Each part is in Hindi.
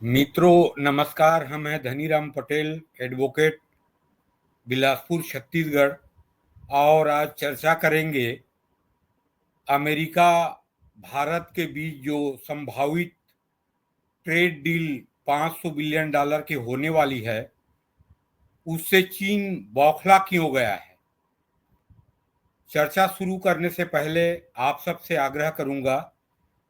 मित्रों नमस्कार। हम हैं धनीराम पटेल, एडवोकेट, बिलासपुर छत्तीसगढ़। और आज चर्चा करेंगे अमेरिका भारत के बीच जो संभावित ट्रेड डील $500 बिलियन की होने वाली है, उससे चीन बौखला क्यों गया है। चर्चा शुरू करने से पहले आप सबसे आग्रह करूंगा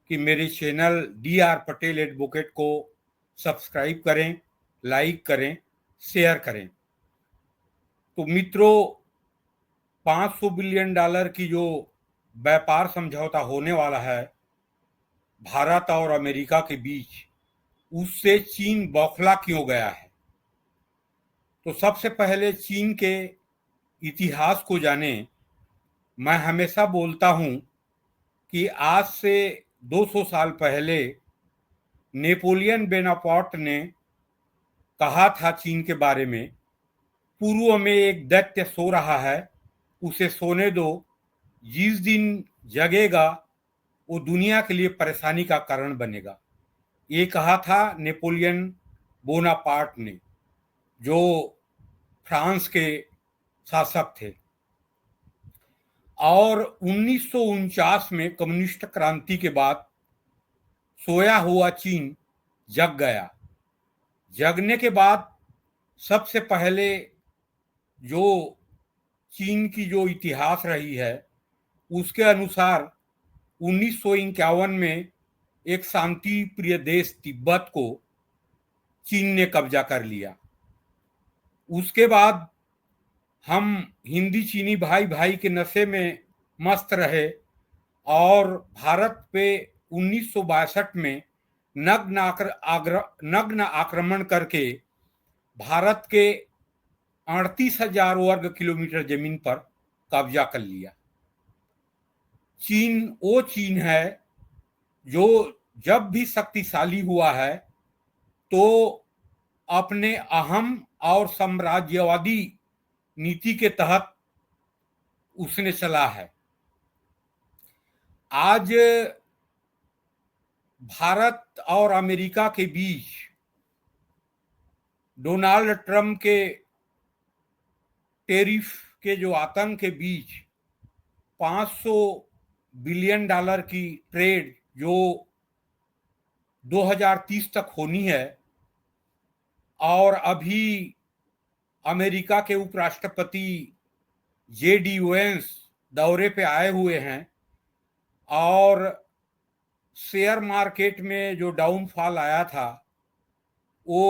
कि मेरे चैनल DR पटेल एडवोकेट को सब्सक्राइब करें, लाइक करें, शेयर करें। तो मित्रों, $500 बिलियन की जो व्यापार समझौता होने वाला है भारत और अमेरिका के बीच, उससे चीन बौखला क्यों गया है। तो सबसे पहले चीन के इतिहास को जाने। मैं हमेशा बोलता हूं कि आज से 200 साल पहले नेपोलियन बोनापार्ट ने कहा था चीन के बारे में, पूर्व में एक दैत्य सो रहा है, उसे सोने दो, जिस दिन जगेगा वो दुनिया के लिए परेशानी का कारण बनेगा। ये कहा था नेपोलियन बोनापार्ट ने, जो फ्रांस के शासक थे। और 1949 में कम्युनिस्ट क्रांति के बाद सोया हुआ चीन जग गया। जगने के बाद सबसे पहले जो चीन की जो इतिहास रही है, उसके अनुसार 1951 में एक शांति प्रिय देश तिब्बत को चीन ने कब्जा कर लिया। उसके बाद हम हिंदी चीनी भाई भाई के नशे में मस्त रहे और भारत पे 1962 में नग्न आक्रमण करके भारत के 38,000 वर्ग किलोमीटर जमीन पर कब्जा कर लिया। चीन वो चीन है जो जब भी शक्तिशाली हुआ है तो अपने अहम और साम्राज्यवादी नीति के तहत उसने चला है। आज भारत और अमेरिका के बीच डोनाल्ड ट्रंप के टेरिफ के जो आतंक के बीच $500 बिलियन की ट्रेड जो 2030 तक होनी है, और अभी अमेरिका के उपराष्ट्रपति JD वेंस दौरे पे आए हुए हैं और शेयर मार्केट में जो डाउनफॉल आया था वो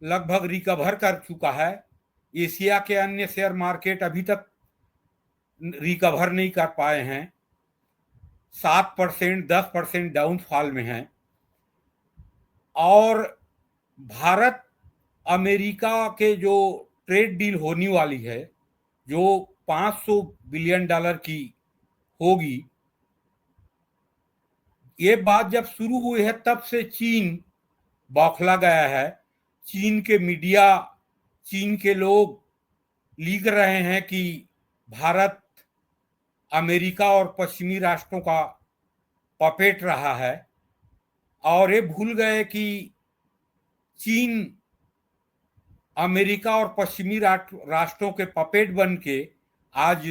लगभग रिकवर कर चुका है। एशिया के अन्य शेयर मार्केट अभी तक रिकवर नहीं कर पाए हैं, 7% 10% डाउनफॉल में हैं। और भारत अमेरिका के जो ट्रेड डील होने वाली है, जो $500 बिलियन की होगी, ये बात जब शुरू हुई है तब से चीन बौखला गया है। चीन के मीडिया, चीन के लोग लिख रहे हैं कि भारत अमेरिका और पश्चिमी राष्ट्रों का पपेट रहा है, और ये भूल गए कि चीन अमेरिका और पश्चिमी राष्ट्रों के पपेट बन के आज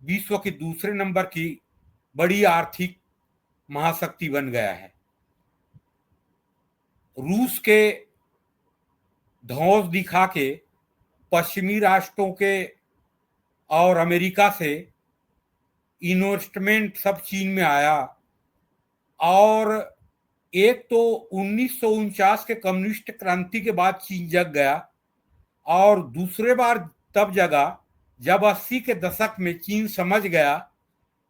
विश्व के दूसरे नंबर की बड़ी आर्थिक महाशक्ति बन गया है। रूस के धौंस दिखा के पश्चिमी राष्ट्रों के और अमेरिका से इन्वेस्टमेंट सब चीन में आया। और एक तो 1949 के कम्युनिस्ट क्रांति के बाद चीन जग गया, और दूसरे बार तब जगा जब 80 के दशक में चीन समझ गया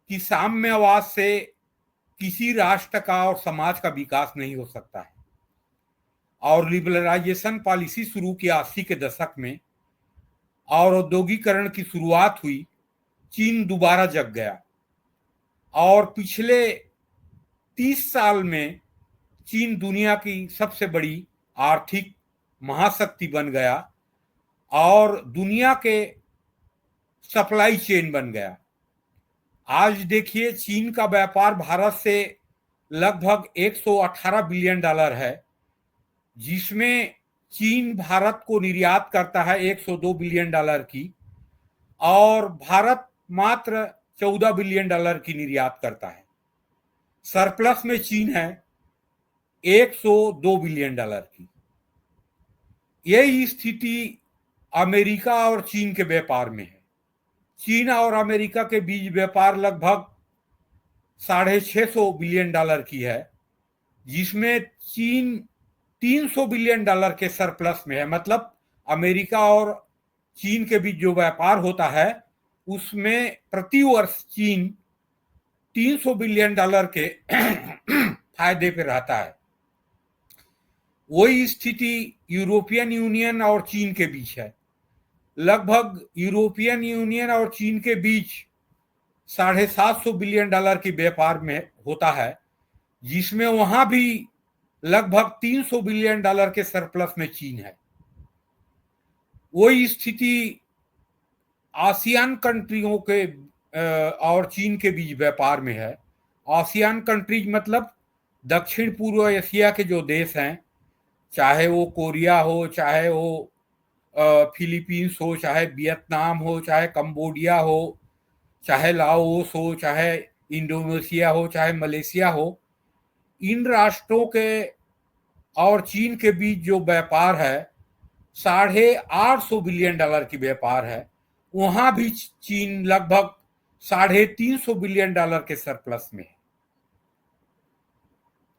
कि साम्यवाद से किसी राष्ट्र का और समाज का विकास नहीं हो सकता है, और लिबरलाइजेशन पॉलिसी शुरू किया 80 के दशक में, और औद्योगिकरण की शुरुआत हुई। चीन दोबारा जग गया और पिछले 30 साल में चीन दुनिया की सबसे बड़ी आर्थिक महाशक्ति बन गया और दुनिया के सप्लाई चेन बन गया। आज देखिए, चीन का व्यापार भारत से लगभग $118 बिलियन है, जिसमें चीन भारत को निर्यात करता है 102 बिलियन डॉलर की, और भारत मात्र 14 बिलियन डॉलर की निर्यात करता है। सरप्लस में चीन है 102 बिलियन डॉलर की। यही स्थिति अमेरिका और चीन के व्यापार में है। चीन और अमेरिका के बीच व्यापार लगभग 650 बिलियन डॉलर की है, जिसमें चीन 300 बिलियन डॉलर के सरप्लस में है। मतलब अमेरिका और चीन के बीच जो व्यापार होता है उसमें प्रति वर्ष चीन 300 बिलियन डॉलर के फायदे पे रहता है। वही स्थिति यूरोपियन यूनियन और चीन के बीच है। लगभग यूरोपियन यूनियन और चीन के बीच 750 बिलियन डॉलर की व्यापार में होता है, जिसमें वहां भी लगभग 300 बिलियन डॉलर के सरप्लस में चीन है। वही स्थिति आसियान कंट्रियों के और चीन के बीच व्यापार में है। आसियान कंट्रीज मतलब दक्षिण पूर्व एशिया के जो देश हैं, चाहे वो कोरिया हो, चाहे वो फिलीपींस हो, चाहे वियतनाम हो, चाहे कंबोडिया हो, चाहे लाओस हो, चाहे इंडोनेशिया हो, चाहे मलेशिया हो, इन राष्ट्रों के और चीन के बीच जो व्यापार है 850 बिलियन डॉलर की व्यापार है। वहां भी चीन लगभग 350 बिलियन डॉलर के सरप्लस में है।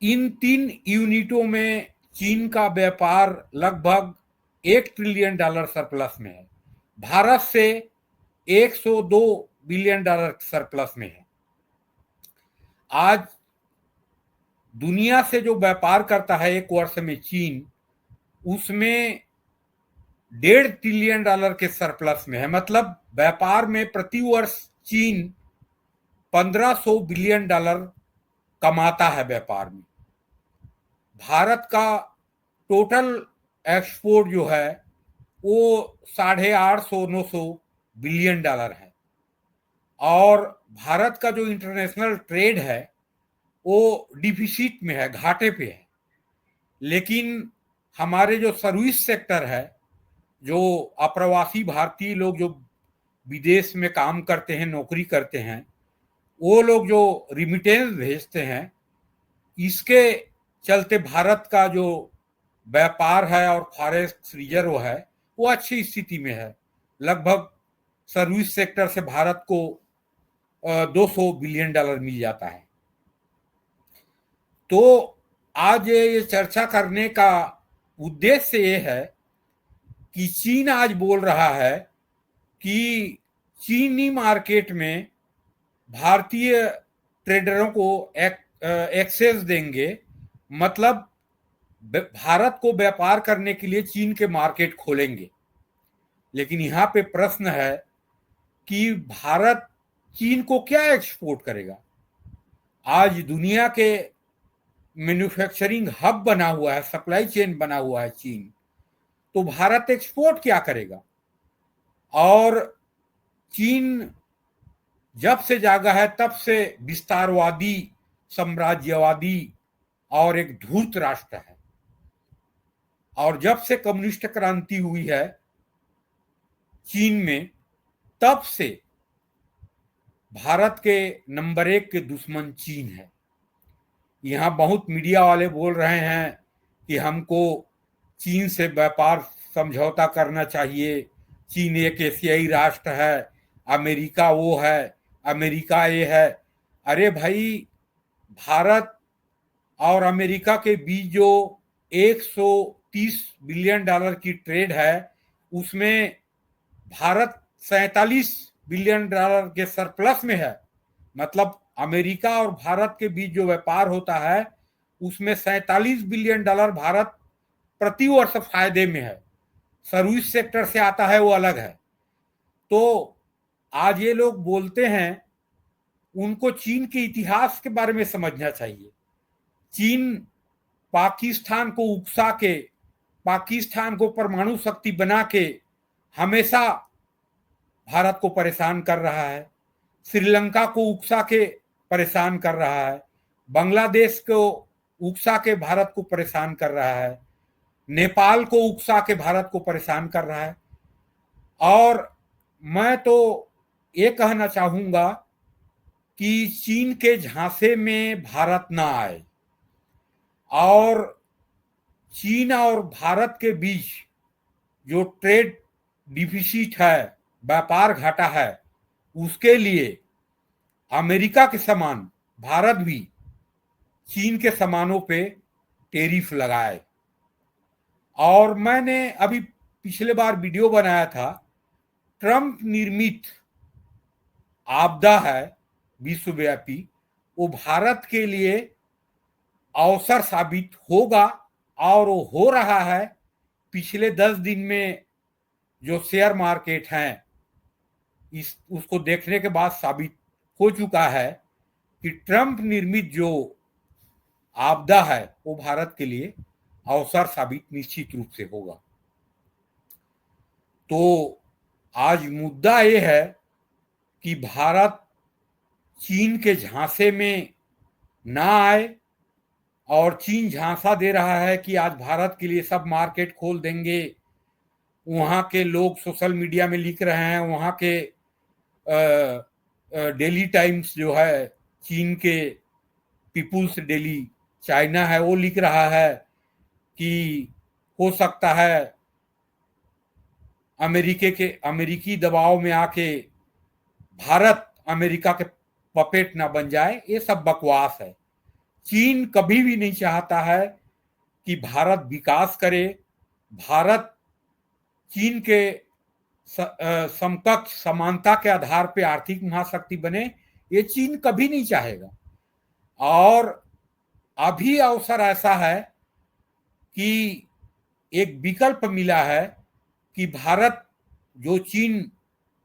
इन 3 यूनिटों में चीन का व्यापार लगभग 1 ट्रिलियन डॉलर सरप्लस में है। भारत से 102 बिलियन डॉलर सरप्लस में है। आज दुनिया से जो व्यापार करता है एक वर्ष में चीन, उसमें 1.5 ट्रिलियन डॉलर के सरप्लस में है। मतलब व्यापार में प्रति वर्ष चीन 1500 बिलियन डॉलर कमाता है व्यापार में। भारत का टोटल एक्सपोर्ट जो है वो 850-900 बिलियन डॉलर है, और भारत का जो इंटरनेशनल ट्रेड है वो डिफिसिट में है, घाटे पे है। लेकिन हमारे जो सर्विस सेक्टर है, जो अप्रवासी भारतीय लोग जो विदेश में काम करते हैं, नौकरी करते हैं, वो लोग जो रिमिटेंस भेजते हैं, इसके चलते भारत का जो व्यापार है और फॉरेक्स रिजर्व है वो अच्छी स्थिति में है। लगभग सर्विस सेक्टर से भारत को 200 बिलियन डॉलर मिल जाता है। तो आज ये चर्चा करने का उद्देश्य ये है कि चीन आज बोल रहा है कि चीनी मार्केट में भारतीय ट्रेडरों को एक्सेस देंगे। मतलब भारत को व्यापार करने के लिए चीन के मार्केट खोलेंगे। लेकिन यहाँ पे प्रश्न है कि भारत चीन को क्या एक्सपोर्ट करेगा? आज दुनिया के मैन्युफैक्चरिंग हब बना हुआ है, सप्लाई चेन बना हुआ है चीन, तो भारत एक्सपोर्ट क्या करेगा? और चीन जब से जागा है तब से विस्तारवादी, साम्राज्यवादी और एक धूर्त राष्ट्र है। और जब से कम्युनिस्ट क्रांति हुई है चीन में, तब से भारत के नंबर 1 के दुश्मन चीन है। यहाँ बहुत मीडिया वाले बोल रहे हैं कि हमको चीन से व्यापार समझौता करना चाहिए, चीन एक एशियाई राष्ट्र है, अमेरिका वो है, अमेरिका ये है। अरे भाई, भारत और अमेरिका के बीच जो 130 बिलियन डॉलर की ट्रेड है, उसमें भारत 47 बिलियन डॉलर के सरप्लस में है। मतलब अमेरिका और भारत के बीच जो व्यापार होता है उसमें 47 बिलियन डॉलर भारत प्रति वर्ष फायदे में है। सर्विस सेक्टर से आता है वो अलग है। तो आज ये लोग बोलते हैं, उनको चीन के इतिहास के बारे में समझना चाहिए। चीन पाकिस्तान को उकसा के, पाकिस्तान को परमाणु शक्ति बना के हमेशा भारत को परेशान कर रहा है। श्रीलंका को उकसा के परेशान कर रहा है, बांग्लादेश को उकसा के भारत को परेशान कर रहा है। नेपाल को उकसा के भारत को परेशान कर रहा है। और मैं तो ये कहना चाहूंगा कि चीन के झांसे में भारत ना आए, और चीन और भारत के बीच जो ट्रेड डिफिसिट है, व्यापार घाटा है, उसके लिए अमेरिका के समान भारत भी चीन के सामानों पे टैरिफ लगाए। और मैंने अभी पिछले बार वीडियो बनाया था, ट्रंप निर्मित आपदा है विश्वव्यापी, वो भारत के लिए अवसर साबित होगा, और वो हो रहा है। पिछले 10 दिन में जो शेयर मार्केट हैं, उसको देखने के बाद साबित हो चुका है कि ट्रंप निर्मित जो आपदा है वो भारत के लिए अवसर साबित निश्चित रूप से होगा। तो आज मुद्दा ये है कि भारत चीन के झांसे में ना आए, और चीन झांसा दे रहा है कि आज भारत के लिए सब मार्केट खोल देंगे। वहाँ के लोग सोशल मीडिया में लिख रहे हैं, वहाँ के डेली टाइम्स जो है चीन के, पीपुल्स डेली चाइना है, वो लिख रहा है कि हो सकता है अमेरिकी दबाव में आके भारत अमेरिका के पपेट ना बन जाए। ये सब बकवास है। चीन कभी भी नहीं चाहता है कि भारत विकास करे। भारत चीन के समकक्ष समानता के आधार पे आर्थिक महाशक्ति बने, ये चीन कभी नहीं चाहेगा। और अभी अवसर ऐसा है कि एक विकल्प मिला है कि भारत, जो चीन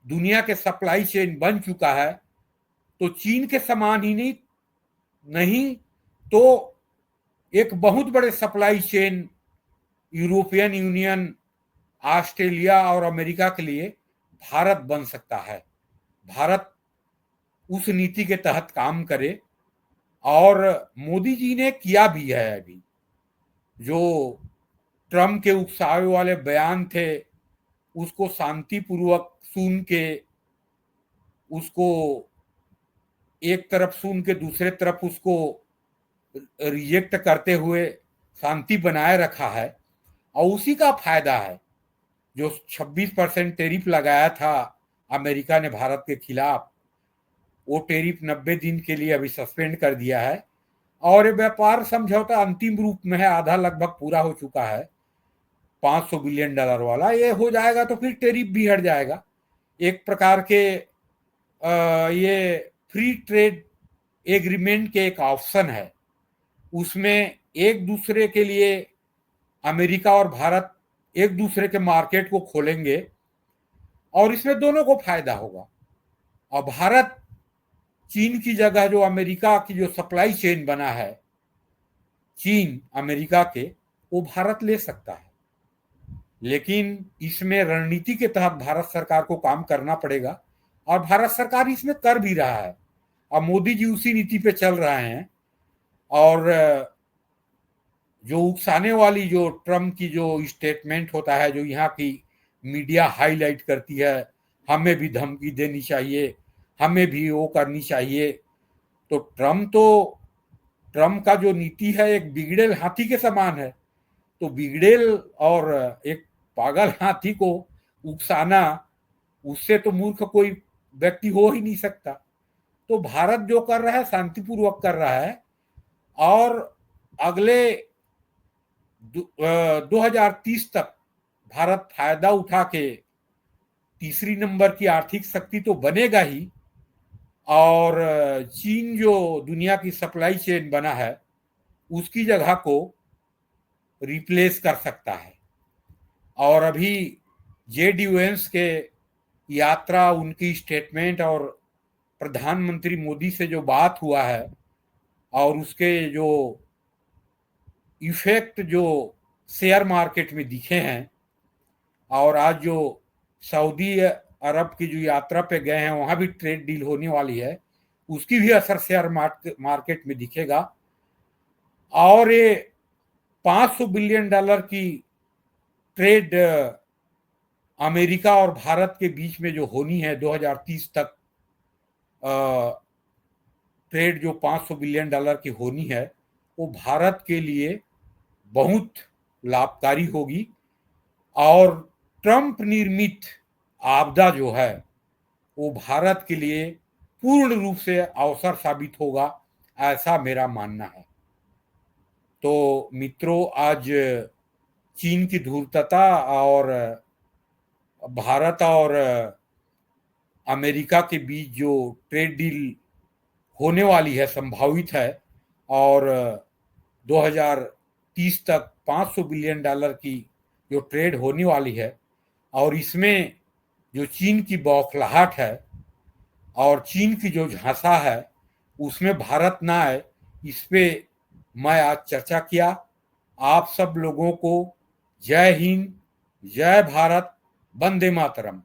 दुनिया के सप्लाई चेन बन चुका है, तो चीन के समान ही नहीं तो एक बहुत बड़े supply chain European union, Australia और अमेरिका के लिए भारत बन सकता है। भारत उस नीति के तहत काम करे, और मोदी जी ने किया भी है। अभी जो ट्रंप के उकसावे वाले बयान थे, उसको शांतिपूर्वक सुन के, उसको एक तरफ सुन के दूसरे तरफ उसको रिजेक्ट करते हुए शांति बनाए रखा है। और उसी का फायदा है। जो 26% टैरिफ लगाया था अमेरिका ने भारत के खिलाफ, वो टैरिफ 90 दिन के लिए अभी सस्पेंड कर दिया है। और ये व्यापार समझौता अंतिम रूप में है, आधा लगभग पूरा हो चुका है, $500 बिलियन वाला। ये हो जाएगा तो फिर टैरिफ भी हट जाएगा। एक प्रकार के ये फ्री ट्रेड एग्रीमेंट के एक ऑप्शन है। उसमें एक दूसरे के लिए अमेरिका और भारत एक दूसरे के मार्केट को खोलेंगे, और इसमें दोनों को फायदा होगा। और भारत चीन की जगह जो अमेरिका की जो सप्लाई चेन बना है चीन अमेरिका के, वो भारत ले सकता है। लेकिन इसमें रणनीति के तहत भारत सरकार को काम करना पड़ेगा, और भारत सरकार इसमें कर भी रहा है। अब मोदी जी उसी नीति पे चल रहे हैं। और जो उकसाने वाली जो ट्रम्प की जो स्टेटमेंट होता है, जो यहाँ की मीडिया हाईलाइट करती है, हमें भी धमकी देनी चाहिए, हमें भी वो करनी चाहिए, तो ट्रम्प का जो नीति है एक बिगड़ेल हाथी के समान है। तो बिगड़ेल और एक पागल हाथी को उकसाना, उससे तो मूर्ख कोई व्यक्ति हो ही नहीं सकता। तो भारत जो कर रहा है शांतिपूर्वक कर रहा है, और अगले 2030 तक भारत फायदा उठा के तीसरी नंबर की आर्थिक शक्ति तो बनेगा ही, और चीन जो दुनिया की सप्लाई चेन बना है उसकी जगह को रिप्लेस कर सकता है। और अभी जेडी वेंस के यात्रा, उनकी स्टेटमेंट और प्रधानमंत्री मोदी से जो बात हुआ है, और उसके जो इफेक्ट जो शेयर मार्केट में दिखे हैं, और आज जो सऊदी अरब की जो यात्रा पे गए हैं, वहां भी ट्रेड डील होने वाली है, उसकी भी असर शेयर मार्केट में दिखेगा। और ये $500 बिलियन की ट्रेड अमेरिका और भारत के बीच में जो होनी है 2030 तक, ट्रेड जो $500 बिलियन की होनी है, वो भारत के लिए बहुत लाभकारी होगी। और ट्रंप निर्मित आपदा जो है वो भारत के लिए पूर्ण रूप से अवसर साबित होगा, ऐसा मेरा मानना है। तो मित्रों, आज चीन की धूर्तता और भारत और अमेरिका के बीच जो ट्रेड डील होने वाली है, संभावित है, और 2030 तक $500 बिलियन की जो ट्रेड होने वाली है, और इसमें जो चीन की बौखलाहट है और चीन की जो झांसा है उसमें भारत ना आए, इस पे मैं आज चर्चा किया। आप सब लोगों को जय हिंद, जय भारत, वंदे मातरम।